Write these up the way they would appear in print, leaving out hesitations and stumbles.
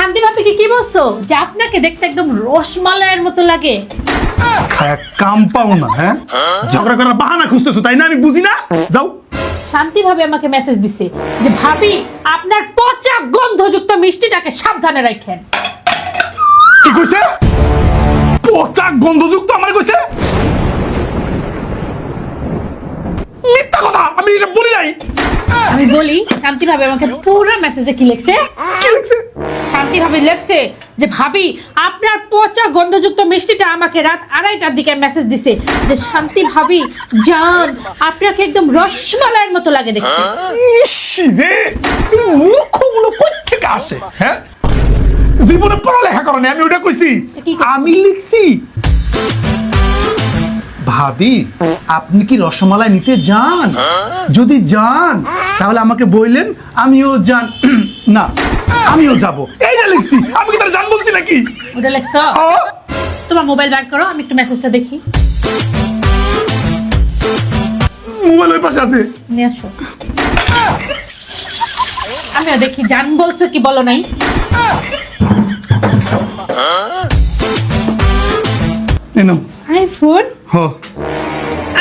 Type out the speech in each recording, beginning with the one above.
শান্তি ভাবিকে কি বলছো যে আপনাকে দেখতে একদম রসমালাইয়ের মতো লাগে? খায়া কাম পাও না, হ্যাঁ? ঝগড়া করার বাহানা খুঁজতেছো, তাই না? আমি বুঝি না। যাও। শান্তি ভাবি আমাকে মেসেজ দিছে যে ভাবি আপনার পচা গন্ধযুক্ত মিষ্টিটাকে সাবধানে রাখেন। কি কইছে? পচা গন্ধযুক্ত আমার কইছে? মিথ্যা কথা, আমি এটা বলি নাই। আমি বলি, শান্তি ভাবি আমাকে পুরো মেসেজে কি লিখছে? কি লিখছে? শান্তি ভাবি লিখছে যে ভাবি আপনার পচা গন্ধযুক্ত মিষ্টিটা আমাকে রাত 2:30টার দিকে মেসেজ দিছে যে শান্তি ভাবি জান আপনাকে একদম রসমালাইয়ের মতো লাগে দেখতে। ইস রে, এই মূর্খগুলো কই থেকে আসে, হ্যাঁ? জীবনে পড়ালেখা করো না, আমি ওটা কইছি। কি কইছো? আমি লিখছি, ভাবি আপনি কি রসমালাই নিতে যান? যদি যান তাহলে আমাকে বললেন, আমিও যান। না, আমিও যাব। এইটা লিখছি, আমি কি তার জান বলছি নাকি? ওটা লিখছো? তোমার মোবাইল বার করো, আমি একটু মেসেজটা দেখি। মোবাইল ওই পাশে আছে। নিয়ে আসো। আমিও দেখি জান বলছো কি বলো নাই। এনো আইফোন? হ।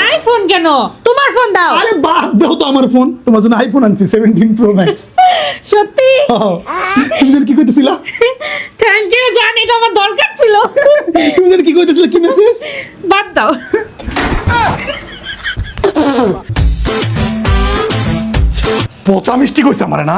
আইফোন কেন? তোমার ফোন দাও। আরে বাদ দাও তো আমার ফোন, তোমার জন্য আইফোন আনছি 17 প্রো ম্যাক্স। সত্যি? তুমি যেন কি কইতেছিলা? থ্যাংক ইউ জান, এটা আমার দরকার ছিল। তুমি যেন কি কইতেছিলা, কি মেসেজ? বাদ দাও। পচা মিষ্টি কইছে আমারে না?